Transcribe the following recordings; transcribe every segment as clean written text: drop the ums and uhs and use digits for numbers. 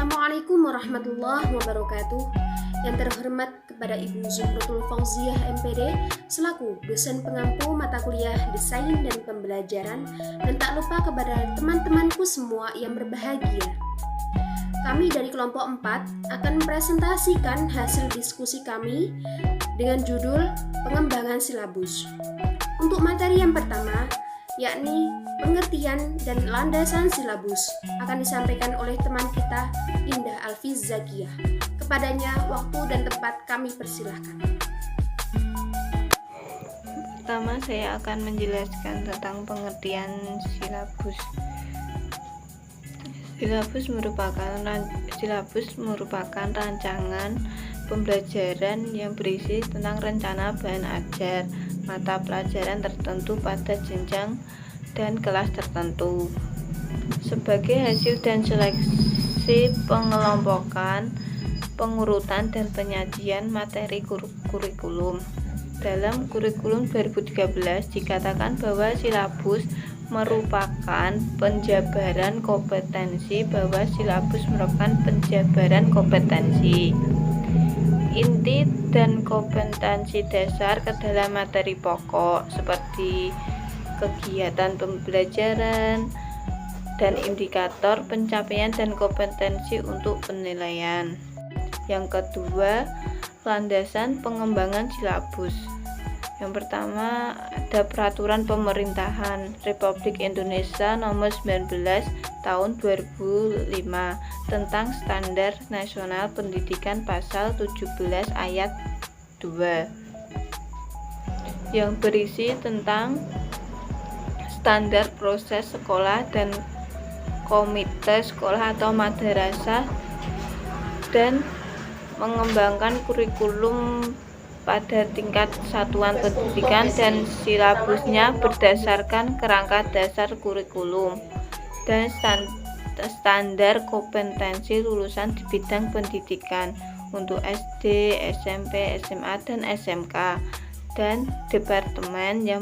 Assalamualaikum warahmatullahi wabarakatuh. Yang terhormat kepada Ibu Zuhratul Fauziah MPD selaku dosen pengampu mata kuliah Desain dan Pembelajaran, dan tak lupa kepada teman-temanku semua yang berbahagia. Kami dari kelompok 4 akan mempresentasikan hasil diskusi kami dengan judul pengembangan silabus. Untuk materi yang pertama, yakni pengertian dan landasan silabus, akan disampaikan oleh teman kita Indah Alfiz Zakiyah. Kepadanya waktu dan tempat kami persilahkan. Pertama, saya akan menjelaskan tentang pengertian silabus. Silabus merupakan rancangan pembelajaran yang berisi tentang rencana bahan ajar mata pelajaran tertentu pada jenjang dan kelas tertentu. Sebagai hasil dan seleksi pengelompokan, pengurutan dan penyajian materi kurikulum. Dalam kurikulum 2013 dikatakan bahwa silabus merupakan penjabaran kompetensi inti dan kompetensi dasar ke dalam materi pokok seperti kegiatan pembelajaran dan indikator pencapaian dan kompetensi untuk penilaian. Yang kedua, landasan pengembangan silabus. Yang pertama, ada Peraturan Pemerintahan Republik Indonesia Nomor 19 Tahun 2005 tentang Standar Nasional Pendidikan Pasal 17 Ayat 2 yang berisi tentang standar proses sekolah dan komite sekolah atau madrasah, dan mengembangkan kurikulum pada tingkat satuan pendidikan dan silabusnya berdasarkan kerangka dasar kurikulum dan standar kompetensi lulusan di bidang pendidikan untuk SD, SMP, SMA, dan SMK, dan departemen yang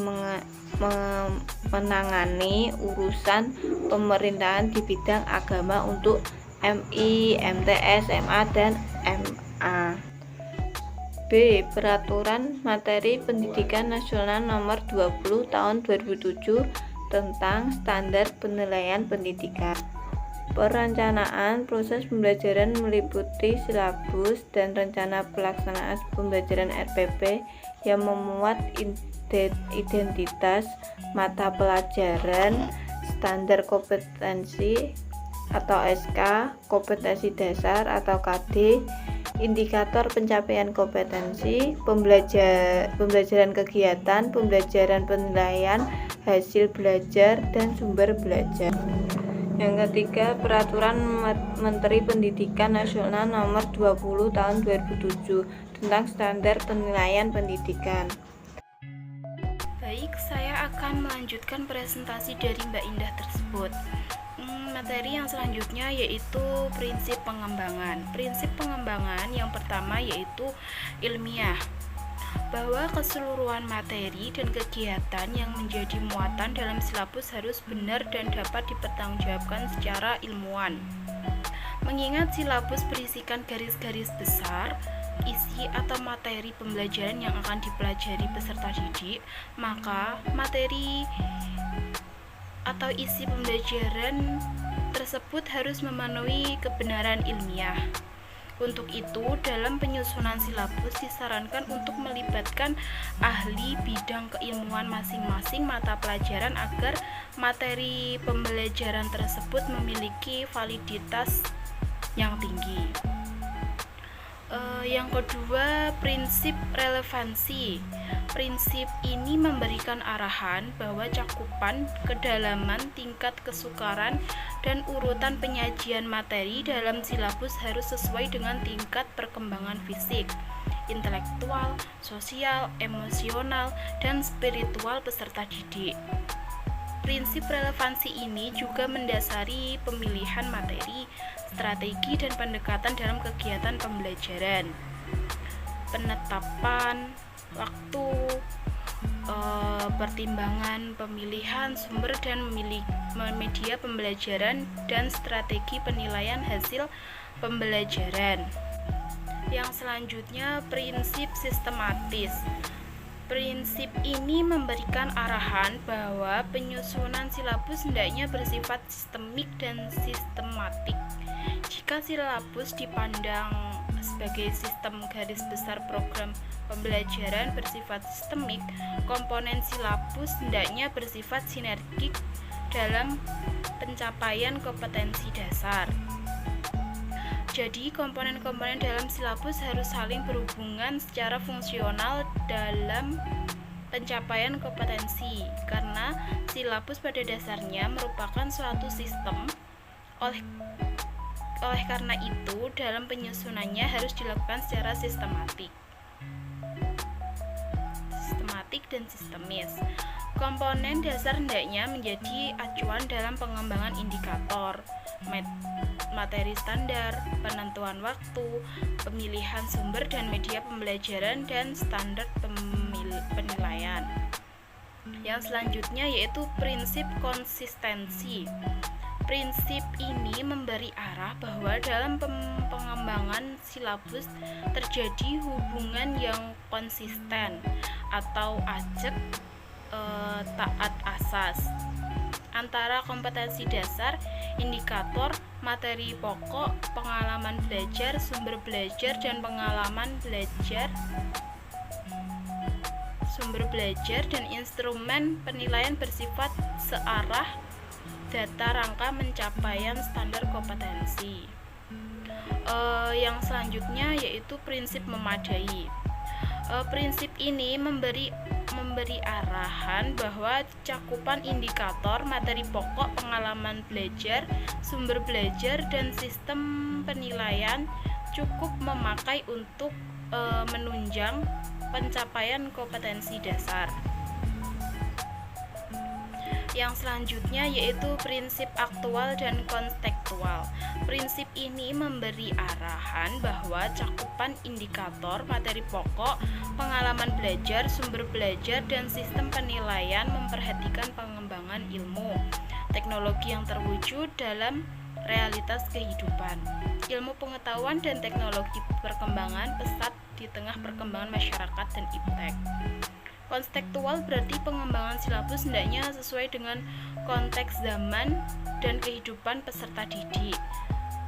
menangani urusan pemerintahan di bidang agama untuk MI, MTS, MA, dan MA. B. Peraturan Materi Pendidikan Nasional Nomor 20 Tahun 2007 tentang Standar Penilaian Pendidikan. Perencanaan proses pembelajaran meliputi silabus dan rencana pelaksanaan pembelajaran RPP yang memuat identitas mata pelajaran, standar kompetensi atau SK, kompetensi dasar atau KD, indikator pencapaian kompetensi, pembelajaran kegiatan, pembelajaran penilaian, hasil belajar, dan sumber belajar. Yang ketiga, Peraturan Menteri Pendidikan Nasional Nomor 20 Tahun 2007 tentang Standar Penilaian Pendidikan. Baik, saya akan melanjutkan presentasi dari Mbak Indah tersebut. Materi yang selanjutnya yaitu prinsip pengembangan. Prinsip pengembangan yang pertama yaitu ilmiah, bahwa keseluruhan materi dan kegiatan yang menjadi muatan dalam silabus harus benar dan dapat dipertanggungjawabkan secara ilmuwan. Mengingat silabus berisikan garis-garis besar isi atau materi pembelajaran yang akan dipelajari peserta didik, maka materi atau isi pembelajaran tersebut harus memenuhi kebenaran ilmiah. Untuk itu, dalam penyusunan silabus disarankan untuk melibatkan ahli bidang keilmuan masing-masing mata pelajaran agar materi pembelajaran tersebut memiliki validitas yang tinggi. Yang kedua, prinsip relevansi. Prinsip ini memberikan arahan bahwa cakupan, kedalaman, tingkat kesukaran, dan urutan penyajian materi dalam silabus harus sesuai dengan tingkat perkembangan fisik, intelektual, sosial, emosional, dan spiritual peserta didik. Prinsip relevansi ini juga mendasari pemilihan materi, strategi, dan pendekatan dalam kegiatan pembelajaran. Penetapan waktu, pertimbangan pemilihan sumber dan media pembelajaran dan strategi penilaian hasil pembelajaran. Yang selanjutnya, prinsip sistematis. Prinsip ini memberikan arahan bahwa penyusunan silabus hendaknya bersifat sistemik dan sistematik. Jika silabus dipandang sebagai sistem garis besar program pembelajaran bersifat sistemik, komponen silabus hendaknya bersifat sinergik dalam pencapaian kompetensi dasar. Jadi, komponen-komponen dalam silabus harus saling berhubungan secara fungsional dalam pencapaian kompetensi, karena silabus pada dasarnya merupakan suatu sistem. Oleh karena itu, dalam penyusunannya harus dilakukan secara sistematik dan sistemis. Komponen dasar hendaknya menjadi acuan dalam pengembangan indikator, materi standar, penentuan waktu, pemilihan sumber dan media pembelajaran, dan standar penilaian. Yang selanjutnya yaitu prinsip konsistensi. Prinsip ini memberi arah bahwa dalam pengembangan silabus terjadi hubungan yang konsisten atau ajek taat asas antara kompetensi dasar, indikator, materi pokok, pengalaman belajar, sumber belajar, dan pengalaman belajar, sumber belajar, dan instrumen penilaian bersifat searah data rangka pencapaian standar kompetensi. Yang selanjutnya yaitu prinsip memadai. Prinsip ini memberi arahan bahwa cakupan indikator, materi pokok, pengalaman belajar, sumber belajar, dan sistem penilaian cukup memakai untuk menunjang pencapaian kompetensi dasar. Yang selanjutnya yaitu prinsip aktual dan kontekstual. Prinsip ini memberi arahan bahwa cakupan indikator, materi pokok, pengalaman belajar, sumber belajar, dan sistem penilaian memperhatikan pengembangan ilmu, teknologi yang terwujud dalam realitas kehidupan. Ilmu pengetahuan dan teknologi perkembangan pesat di tengah perkembangan masyarakat dan iptek. Kontekstual berarti pengembangan silabus hendaknya sesuai dengan konteks zaman dan kehidupan peserta didik.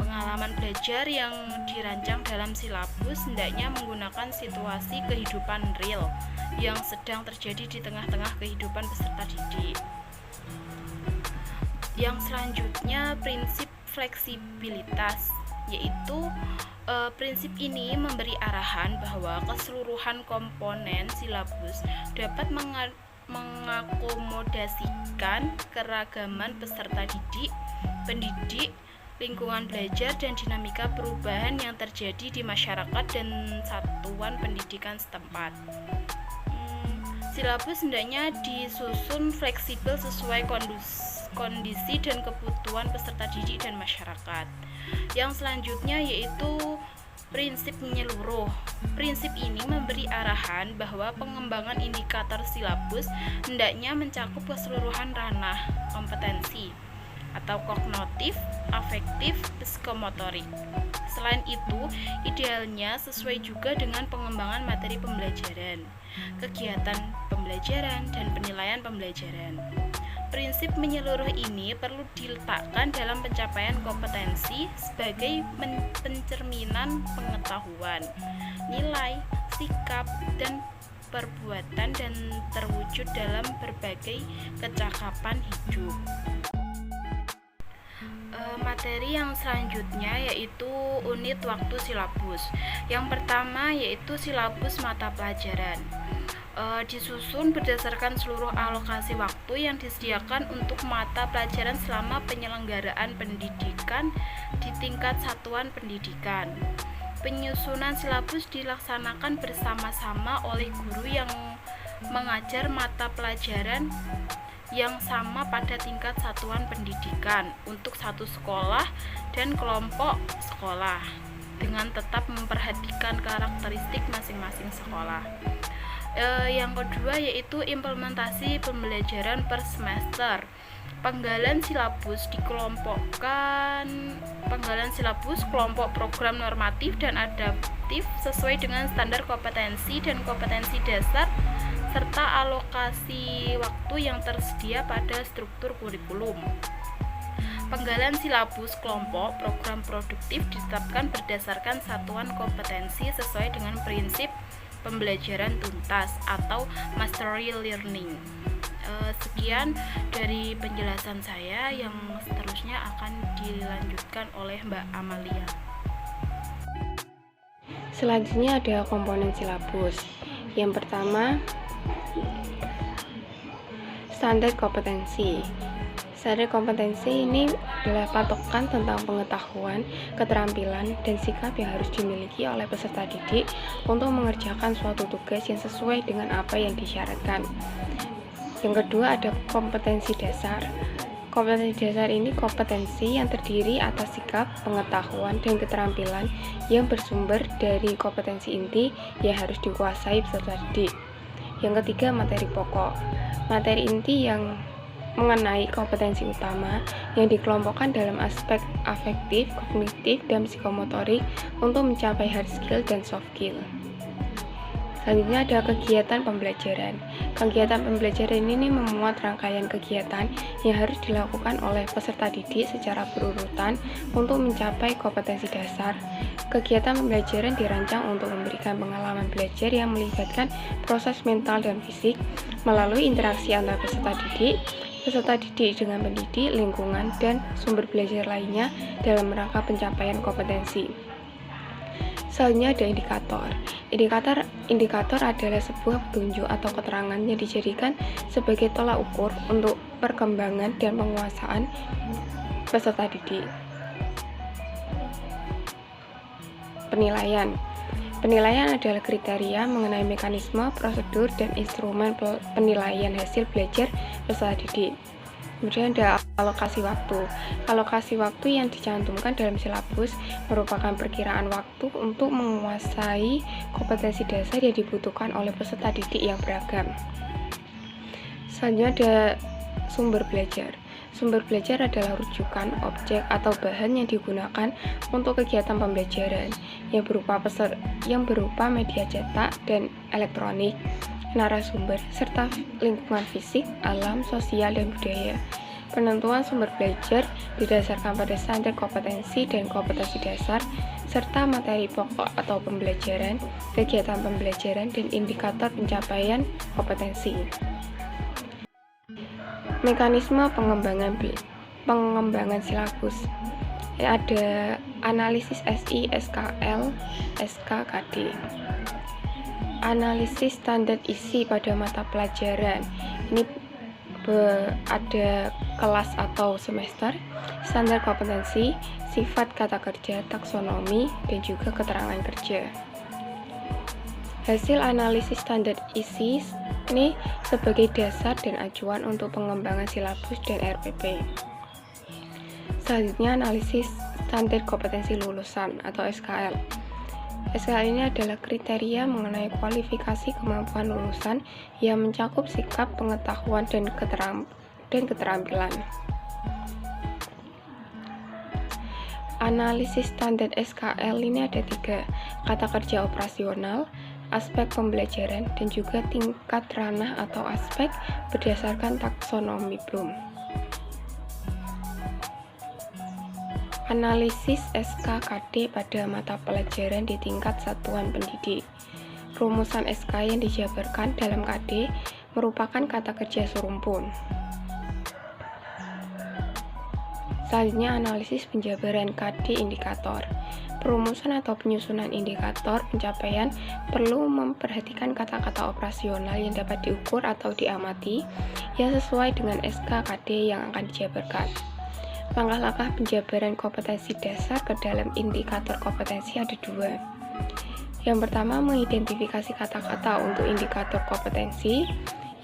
Pengalaman belajar yang dirancang dalam silabus hendaknya menggunakan situasi kehidupan real yang sedang terjadi di tengah-tengah kehidupan peserta didik. Yang selanjutnya prinsip fleksibilitas, yaitu prinsip ini memberi arahan bahwa keseluruhan komponen silabus dapat mengakomodasikan keragaman peserta didik, pendidik, lingkungan belajar, dan dinamika perubahan yang terjadi di masyarakat dan satuan pendidikan setempat. Silabus hendaknya disusun fleksibel sesuai kondisi dan kebutuhan peserta didik dan masyarakat. Yang selanjutnya yaitu prinsip menyeluruh. Prinsip ini memberi arahan bahwa pengembangan indikator silabus hendaknya mencakup keseluruhan ranah kompetensi atau kognitif, afektif, psikomotorik. Selain itu, idealnya sesuai juga dengan pengembangan materi pembelajaran, kegiatan pembelajaran, dan penilaian pembelajaran. Prinsip menyeluruh ini perlu diletakkan dalam pencapaian kompetensi sebagai pencerminan pengetahuan, nilai, sikap, dan perbuatan, dan terwujud dalam berbagai kecakapan hidup. Materi yang selanjutnya yaitu unit waktu silabus. Yang pertama yaitu silabus mata pelajaran. Disusun berdasarkan seluruh alokasi waktu yang disediakan untuk mata pelajaran selama penyelenggaraan pendidikan di tingkat satuan pendidikan. Penyusunan silabus dilaksanakan bersama-sama oleh guru yang mengajar mata pelajaran yang sama pada tingkat satuan pendidikan untuk satu sekolah dan kelompok sekolah, dengan tetap memperhatikan karakteristik masing-masing sekolah. Yang kedua yaitu implementasi pembelajaran per semester. Penggalan silabus dikelompokkan kelompok program normatif dan adaptif sesuai dengan standar kompetensi dan kompetensi dasar serta alokasi waktu yang tersedia pada struktur kurikulum. Penggalan silabus kelompok program produktif ditetapkan berdasarkan satuan kompetensi sesuai dengan prinsip pembelajaran tuntas atau mastery learning. Sekian dari penjelasan saya, yang seterusnya akan dilanjutkan oleh Mbak Amalia. Selanjutnya ada komponen silabus. Yang pertama, standar kompetensi. Standar kompetensi ini adalah patokan tentang pengetahuan, keterampilan, dan sikap yang harus dimiliki oleh peserta didik untuk mengerjakan suatu tugas yang sesuai dengan apa yang disyaratkan. Yang kedua ada kompetensi dasar. Kompetensi dasar ini kompetensi yang terdiri atas sikap, pengetahuan, dan keterampilan yang bersumber dari kompetensi inti yang harus dikuasai peserta didik. Yang ketiga materi pokok. Materi inti yang mengenai kompetensi utama yang dikelompokkan dalam aspek afektif, kognitif, dan psikomotorik untuk mencapai hard skill dan soft skill. Selanjutnya ada kegiatan pembelajaran. Kegiatan pembelajaran ini memuat rangkaian kegiatan yang harus dilakukan oleh peserta didik secara berurutan untuk mencapai kompetensi dasar. Kegiatan pembelajaran dirancang untuk memberikan pengalaman belajar yang melibatkan proses mental dan fisik melalui interaksi antara peserta didik dengan pendidik, lingkungan, dan sumber belajar lainnya dalam rangka pencapaian kompetensi. Selanjutnya ada indikator. Indikator adalah sebuah petunjuk atau keterangan yang dijadikan sebagai tolak ukur untuk perkembangan dan penguasaan peserta didik. Penilaian adalah kriteria mengenai mekanisme, prosedur, dan instrumen penilaian hasil belajar peserta didik. Kemudian ada alokasi waktu. Alokasi waktu yang dicantumkan dalam silabus merupakan perkiraan waktu untuk menguasai kompetensi dasar yang dibutuhkan oleh peserta didik yang beragam. Selanjutnya ada sumber belajar. Sumber belajar adalah rujukan, objek, atau bahan yang digunakan untuk kegiatan pembelajaran yang berupa media cetak dan elektronik, narasumber, serta lingkungan fisik, alam, sosial, dan budaya. Penentuan sumber belajar didasarkan pada standar kompetensi dan kompetensi dasar, serta materi pokok atau pembelajaran, kegiatan pembelajaran, dan indikator pencapaian kompetensi. Mekanisme pengembangan silabus. Ada analisis SI, SKL, SKKD. Analisis standar isi pada mata pelajaran. Ini ada kelas atau semester, standar kompetensi, sifat kata kerja, taksonomi, dan juga keterangan kerja. Hasil analisis standar isi ini sebagai dasar dan acuan untuk pengembangan silabus dan RPP. Selanjutnya analisis standar kompetensi lulusan atau SKL. SKL ini adalah kriteria mengenai kualifikasi kemampuan lulusan yang mencakup sikap, pengetahuan, dan keterampilan. Analisis standar SKL ini ada 3, kata kerja operasional, aspek pembelajaran, dan juga tingkat ranah atau aspek berdasarkan taksonomi Bloom. Analisis SKKD pada mata pelajaran di tingkat satuan pendidik. Rumusan SK yang dijabarkan dalam KD merupakan kata kerja serumpun. Selanjutnya analisis penjabaran KD indikator. Perumusan atau penyusunan indikator pencapaian perlu memperhatikan kata-kata operasional yang dapat diukur atau diamati yang sesuai dengan SKKD yang akan dijabarkan. Langkah-langkah penjabaran kompetensi dasar ke dalam indikator kompetensi ada 2. Yang pertama, mengidentifikasi kata-kata untuk indikator kompetensi.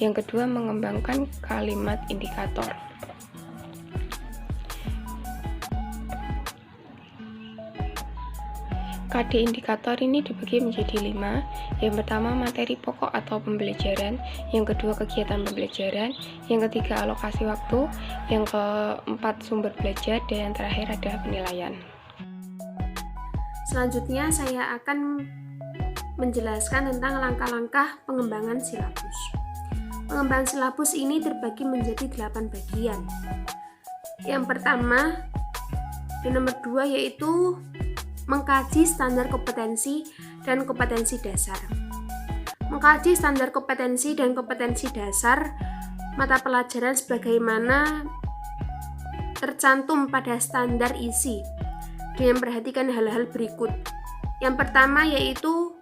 Yang kedua, mengembangkan kalimat indikator. KD indikator ini dibagi menjadi 5. Yang pertama materi pokok atau pembelajaran, yang kedua kegiatan pembelajaran, yang ketiga alokasi waktu, yang keempat sumber belajar, dan yang terakhir adalah penilaian. Selanjutnya saya akan menjelaskan tentang langkah-langkah pengembangan silabus. Pengembangan silabus ini terbagi menjadi 8 bagian. Yang pertama, di nomor 2 yaitu mengkaji standar kompetensi dan kompetensi dasar. Mengkaji standar kompetensi dan kompetensi dasar mata pelajaran sebagaimana tercantum pada standar isi dengan memperhatikan hal-hal berikut. Yang pertama yaitu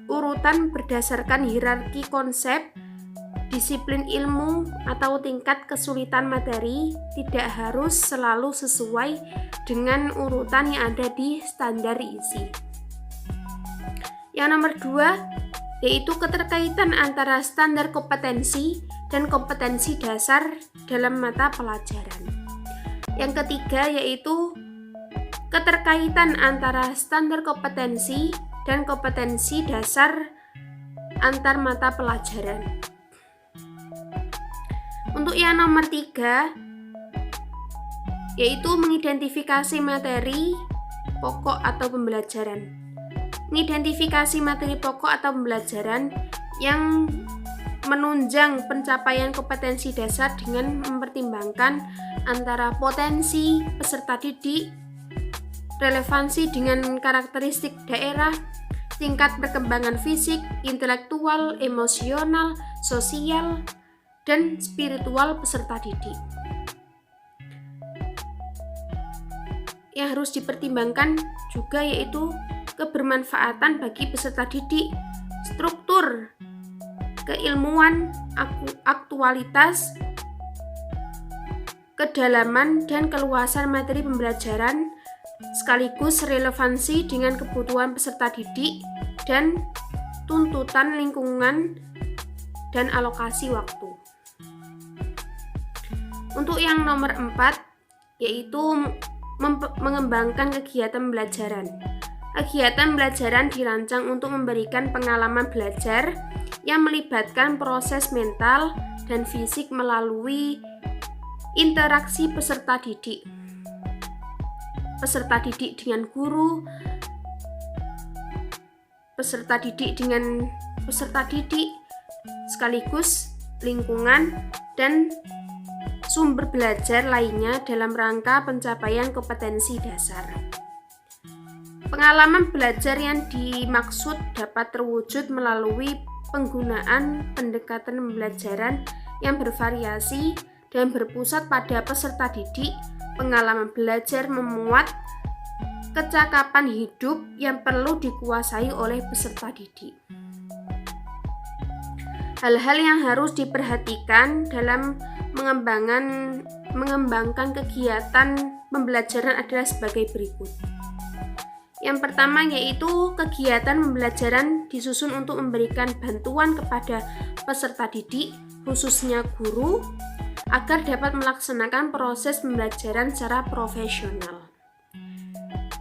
urutan berdasarkan hierarki konsep, disiplin ilmu atau tingkat kesulitan materi tidak harus selalu sesuai dengan urutan yang ada di standar isi. Yang nomor 2 yaitu keterkaitan antara standar kompetensi dan kompetensi dasar dalam mata pelajaran. Yang ketiga yaitu keterkaitan antara standar kompetensi dan kompetensi dasar antar mata pelajaran. Untuk yang nomor 3 yaitu mengidentifikasi materi pokok atau pembelajaran. Mengidentifikasi materi pokok atau pembelajaran yang menunjang pencapaian kompetensi dasar dengan mempertimbangkan antara potensi peserta didik, relevansi dengan karakteristik daerah, tingkat perkembangan fisik, intelektual, emosional, sosial, dan spiritual peserta didik. Yang harus dipertimbangkan juga yaitu kebermanfaatan bagi peserta didik, struktur, keilmuan, aktualitas, kedalaman dan keluasan materi pembelajaran, sekaligus relevansi dengan kebutuhan peserta didik dan tuntutan lingkungan dan alokasi waktu. Untuk yang nomor 4 yaitu mengembangkan kegiatan pembelajaran. Kegiatan pembelajaran dirancang untuk memberikan pengalaman belajar yang melibatkan proses mental dan fisik melalui interaksi peserta didik dengan guru, peserta didik dengan peserta didik, sekaligus lingkungan dan sumber belajar lainnya dalam rangka pencapaian kompetensi dasar. Pengalaman belajar yang dimaksud dapat terwujud melalui penggunaan pendekatan pembelajaran yang bervariasi dan berpusat pada peserta didik. Pengalaman belajar memuat kecakapan hidup yang perlu dikuasai oleh peserta didik. Hal-hal yang harus diperhatikan dalam mengembangkan kegiatan pembelajaran adalah sebagai berikut. Yang pertama yaitu kegiatan pembelajaran disusun untuk memberikan bantuan kepada peserta didik, khususnya guru, agar dapat melaksanakan proses pembelajaran secara profesional.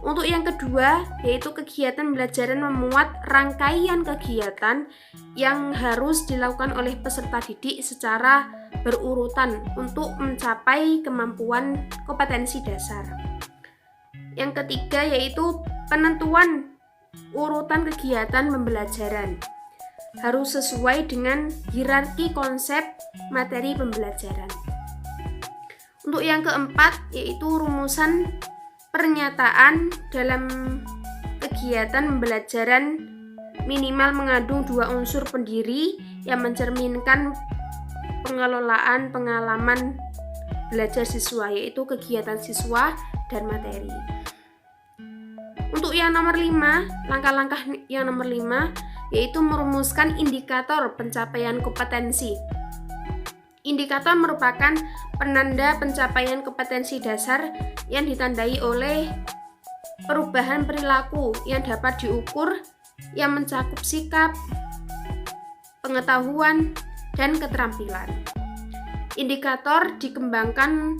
Untuk yang kedua, yaitu kegiatan pembelajaran memuat rangkaian kegiatan yang harus dilakukan oleh peserta didik secara berurutan untuk mencapai kemampuan kompetensi dasar. Yang ketiga, yaitu penentuan urutan kegiatan pembelajaran. Harus sesuai dengan hierarki konsep materi pembelajaran. Untuk yang keempat, yaitu rumusan pernyataan dalam kegiatan pembelajaran minimal mengandung 2 unsur pendiri yang mencerminkan pengelolaan pengalaman belajar siswa, yaitu kegiatan siswa dan materi. Untuk yang nomor 5, langkah-langkah yang nomor 5 yaitu merumuskan indikator pencapaian kompetensi. Indikator merupakan penanda pencapaian kompetensi dasar yang ditandai oleh perubahan perilaku yang dapat diukur yang mencakup sikap, pengetahuan, dan keterampilan. Indikator dikembangkan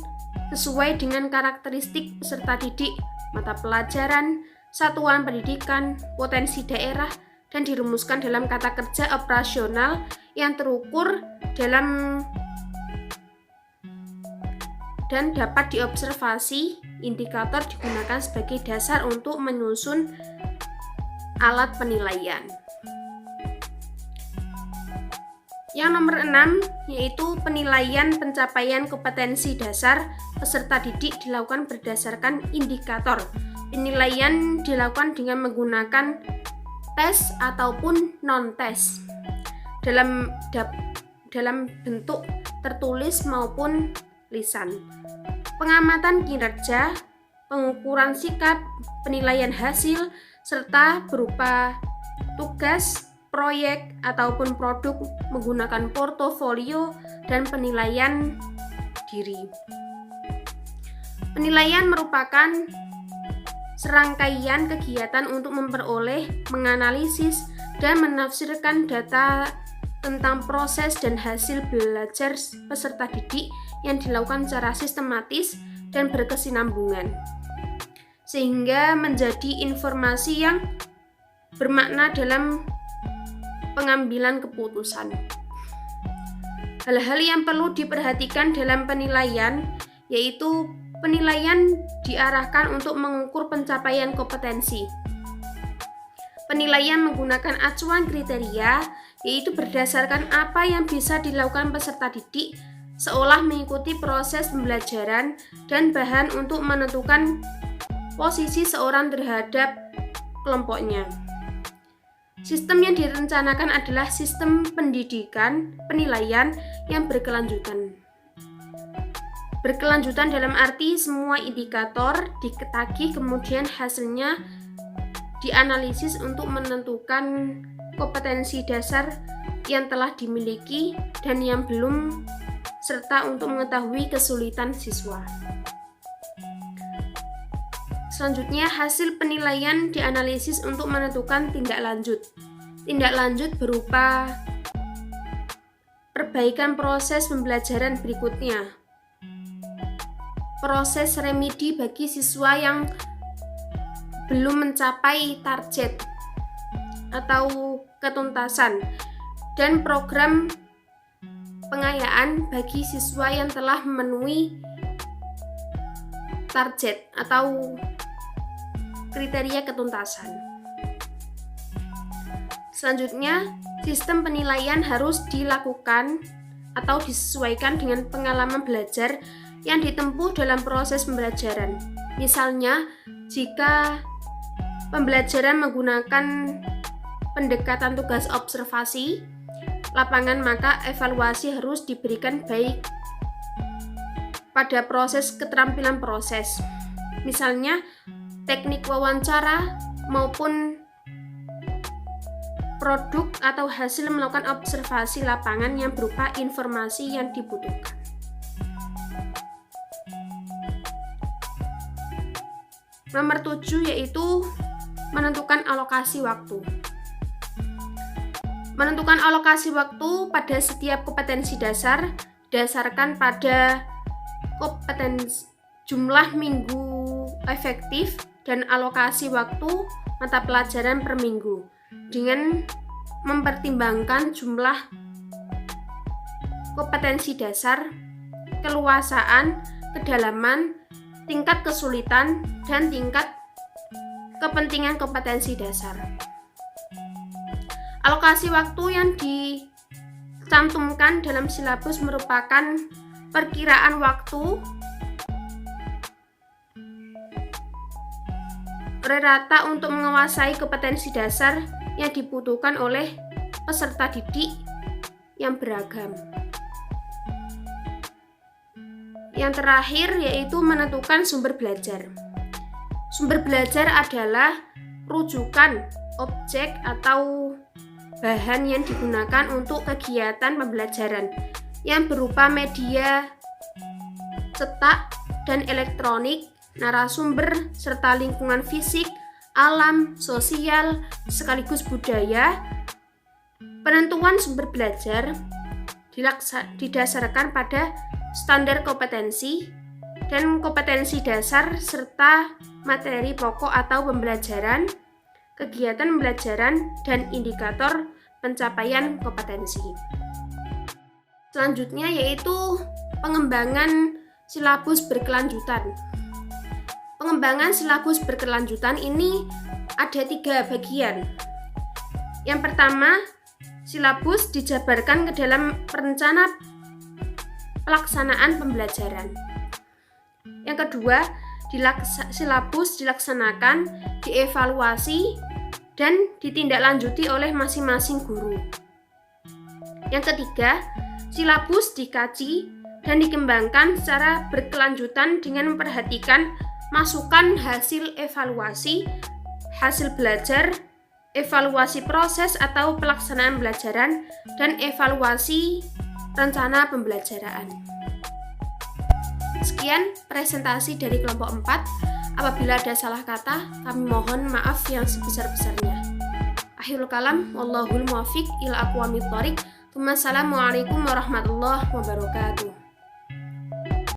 sesuai dengan karakteristik peserta didik, mata pelajaran, satuan pendidikan, potensi daerah, dan dirumuskan dalam kata kerja operasional yang terukur dan dapat diobservasi. Indikator digunakan sebagai dasar untuk menyusun alat penilaian. Yang nomor 6 yaitu penilaian pencapaian kompetensi dasar peserta didik dilakukan berdasarkan indikator. Penilaian dilakukan dengan menggunakan tes ataupun non-tes dalam bentuk tertulis maupun lisan. Pengamatan kinerja, pengukuran sikap, penilaian hasil, serta berupa tugas, proyek, ataupun produk menggunakan portofolio dan penilaian diri. Penilaian merupakan serangkaian kegiatan untuk memperoleh, menganalisis, dan menafsirkan data tentang proses dan hasil belajar peserta didik yang dilakukan secara sistematis dan berkesinambungan, sehingga menjadi informasi yang bermakna dalam pengambilan keputusan. Hal-hal yang perlu diperhatikan dalam penilaian yaitu penilaian diarahkan untuk mengukur pencapaian kompetensi. Penilaian menggunakan acuan kriteria yaitu berdasarkan apa yang bisa dilakukan peserta didik seolah mengikuti proses pembelajaran dan bahan untuk menentukan posisi seorang terhadap kelompoknya. Sistem yang direncanakan adalah sistem pendidikan penilaian yang berkelanjutan. Berkelanjutan dalam arti semua indikator diketagi kemudian hasilnya dianalisis untuk menentukan kompetensi dasar yang telah dimiliki dan yang belum, serta untuk mengetahui kesulitan siswa. Selanjutnya, hasil penilaian dianalisis untuk menentukan tindak lanjut. Tindak lanjut berupa perbaikan proses pembelajaran berikutnya, proses remedi bagi siswa yang belum mencapai target atau ketuntasan, dan program pengayaan bagi siswa yang telah memenuhi target atau kriteria ketuntasan. Selanjutnya, sistem penilaian harus dilakukan atau disesuaikan dengan pengalaman belajar yang ditempuh dalam proses pembelajaran. Misalnya, jika pembelajaran menggunakan pendekatan tugas observasi lapangan, maka evaluasi harus diberikan baik pada proses keterampilan proses. Misalnya, teknik wawancara maupun produk atau hasil melakukan observasi lapangan yang berupa informasi yang dibutuhkan. Nomor 7 yaitu menentukan alokasi waktu. Menentukan alokasi waktu pada setiap kompetensi dasar didasarkan pada kompetensi jumlah minggu efektif dan alokasi waktu mata pelajaran per minggu dengan mempertimbangkan jumlah kompetensi dasar, keluasaan, kedalaman, tingkat kesulitan, dan tingkat kepentingan kompetensi dasar. Alokasi waktu yang dicantumkan dalam silabus merupakan perkiraan waktu rata untuk menguasai kompetensi dasar yang dibutuhkan oleh peserta didik yang beragam. Yang terakhir yaitu menentukan sumber belajar. Sumber belajar adalah rujukan, objek atau bahan yang digunakan untuk kegiatan pembelajaran yang berupa media cetak dan elektronik, narasumber, serta lingkungan fisik, alam, sosial, sekaligus budaya. Penentuan sumber belajar didasarkan pada standar kompetensi dan kompetensi dasar serta materi pokok atau pembelajaran, kegiatan pembelajaran, dan indikator pencapaian kompetensi. Selanjutnya yaitu pengembangan silabus berkelanjutan. Pengembangan silabus berkelanjutan ini ada 3 bagian. Yang pertama, silabus dijabarkan ke dalam rencana pelaksanaan pembelajaran. Yang kedua, silabus dilaksanakan, dievaluasi, dan ditindaklanjuti oleh masing-masing guru. Yang ketiga, silabus dikaji dan dikembangkan secara berkelanjutan dengan memperhatikan masukan hasil evaluasi, hasil belajar, evaluasi proses atau pelaksanaan pembelajaran, dan evaluasi rencana pembelajaran. Sekian presentasi dari kelompok 4. Apabila ada salah kata, kami mohon maaf yang sebesar-besarnya. Akhirul kalam, wallahul muwaffiq ila aqwamit thoriq. Assalamualaikum warahmatullahi wabarakatuh.